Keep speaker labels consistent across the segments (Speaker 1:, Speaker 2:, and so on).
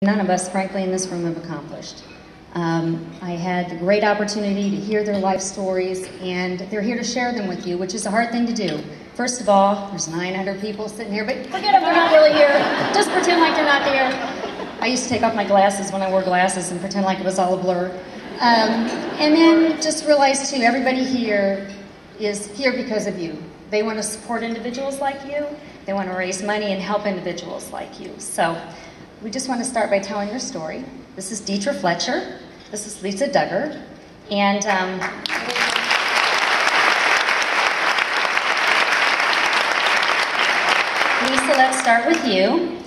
Speaker 1: none of us, frankly, in this room have accomplished. I had the great opportunity to hear their life stories, and they're here to share them with you, which is a hard thing to do. First of all, there's 900 people sitting here, but forget them, they're not really here. Just pretend like they're not there. I used to take off my glasses when I wore glasses and pretend like it was all a blur. And then just realize, too, everybody here is here because of you. They want to support individuals like you. They want to raise money and help individuals like you. So we just want to start by telling your story. This is Deetra Fletcher. This is Lisa Duggar. And Lisa, let's start with you.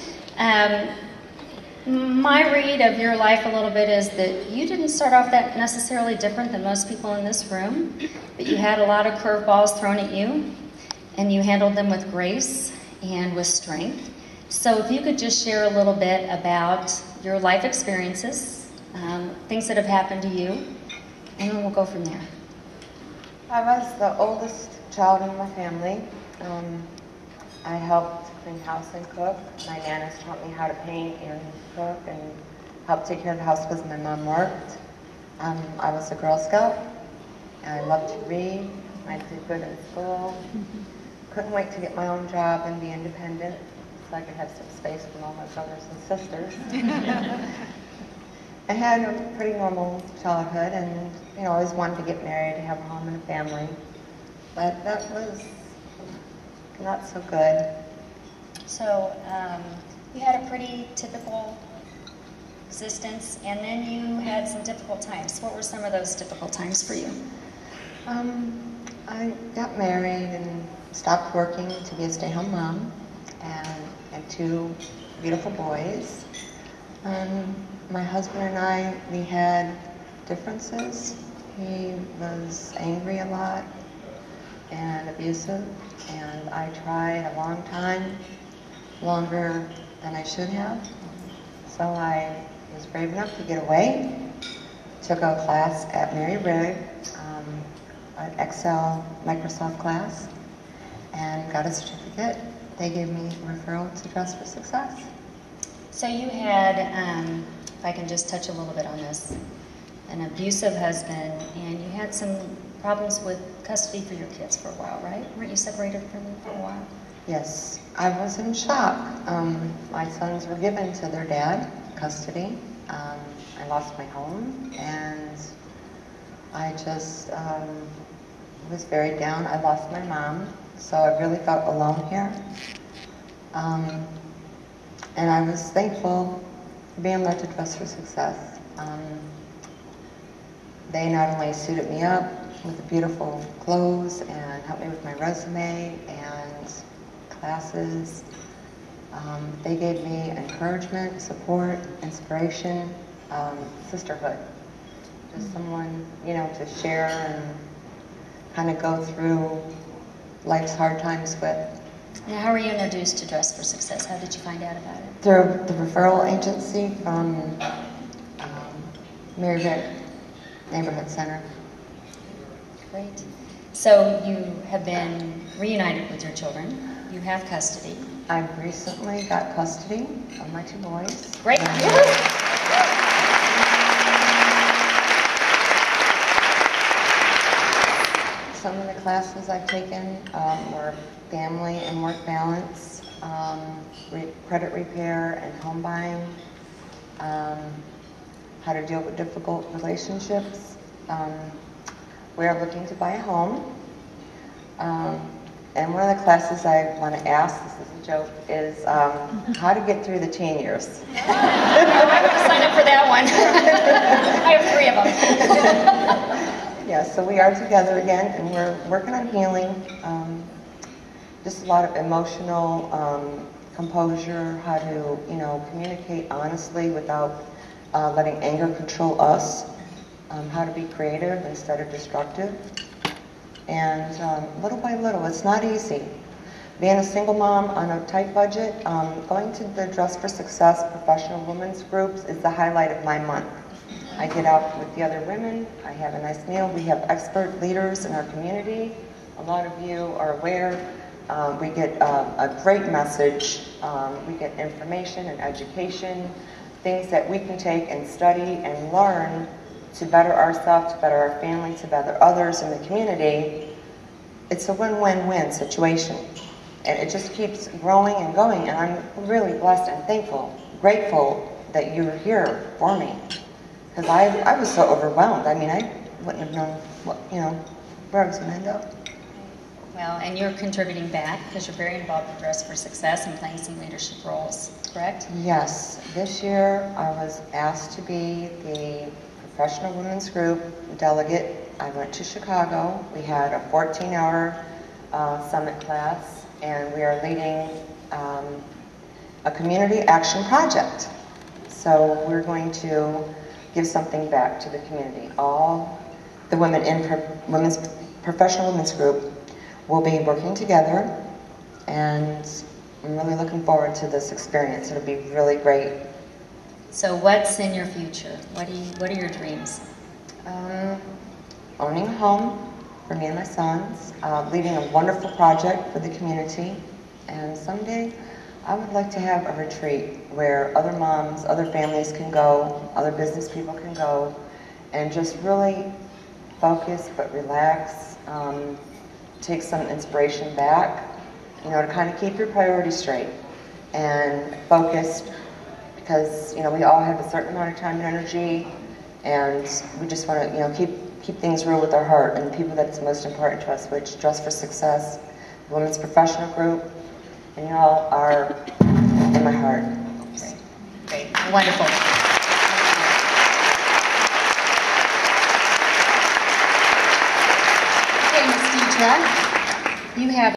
Speaker 1: My read of your life a little bit is that you didn't start off that necessarily different than most people in this room, but you had a lot of curveballs thrown at you, and you handled them with grace and with strength. So if you could just share a little bit about your life experiences, things that have happened to you, and then we'll go from there.
Speaker 2: I was the oldest child in my family. I helped clean house and cook. My nanas taught me how to paint and cook and help take care of the house because my mom worked. I was a Girl Scout. I loved to read. I did good in school. Couldn't wait to get my own job and be independent so I could have some space from all my brothers and sisters. I had a pretty normal childhood and always wanted to get married, to have a home and a family. But that was not so good.
Speaker 1: So you had a pretty typical existence, and then you had some difficult times. What were some of those difficult times for you?
Speaker 2: I got married and stopped working to be a stay-home mom, and had two beautiful boys. My husband and I, we had differences. He was angry a lot and abusive, and I tried a long time, longer than I should have. So I was brave enough to get away, took a class at Marriott, an Excel Microsoft class, and got a certificate. They gave me a referral to Dress for Success.
Speaker 1: So you had, if I can just touch a little bit on this, an abusive husband, and you had some problems with custody for your kids for a while, right? Weren't you separated from them for a while?
Speaker 2: Yes, I was in shock. My sons were given to their dad, custody. I lost my home, and I just was very down. I lost my mom, so I really felt alone here. And I was thankful for being led to Dress for Success. They not only suited me up with the beautiful clothes and helped me with my resume and classes, they gave me encouragement, support, inspiration, sisterhood. Just someone, to share and kind of go through life's hard times with.
Speaker 1: Now, how were you introduced to Dress for Success? How did you find out about it?
Speaker 2: Through the referral agency from Marriott Neighborhood Center.
Speaker 1: Great. So you have been reunited with your children. You have custody.
Speaker 2: I recently got custody of my two boys.
Speaker 1: Great.
Speaker 2: Some of the classes I've taken were family and work balance, credit repair and home buying, how to deal with difficult relationships. We're looking to buy a home. And one of the classes I want to ask, this is a joke, is how to get through the teen years.
Speaker 1: I would sign up for that one. I have 3 of them.
Speaker 2: Yeah, so we are together again, and we're working on healing. Just a lot of emotional composure, how to, communicate honestly without letting anger control us, how to be creative instead of destructive. And little by little, it's not easy. Being a single mom on a tight budget, going to the Dress for Success professional women's groups is the highlight of my month. I get out with the other women, I have a nice meal, we have expert leaders in our community. A lot of you are aware. We get a great message. We get information and education. things that we can take and study and learn to better ourselves, to better our family, to better others in the community, it's a win-win-win situation. And it just keeps growing and going, and I'm really blessed and thankful, grateful that you're here for me. Because I was so overwhelmed. I mean, I wouldn't have known what, where I was going to end up.
Speaker 1: Well, and you're contributing back because you're very involved with Dress for Success and playing some leadership roles, correct?
Speaker 2: Yes. This year I was asked to be the Professional Women's Group delegate. I went to Chicago. We had a 14-hour summit class, and we are leading a community action project. So we're going to give something back to the community. All the women in Professional Women's Group will be working together, and I'm really looking forward to this experience. It'll be really great.
Speaker 1: So what's in your future? What are your dreams?
Speaker 2: Owning a home for me and my sons, leading a wonderful project for the community, and someday I would like to have a retreat where other moms, other families can go, other business people can go, and just really focus but relax, take some inspiration back, to kind of keep your priorities straight and focused, because we all have a certain amount of time and energy, and we just want to keep things real with our heart and the people that's most important to us, which Dress for Success, the Women's Professional Group, and y'all are in my heart.
Speaker 1: Great. Wonderful. Okay, Ms. Deidre, you have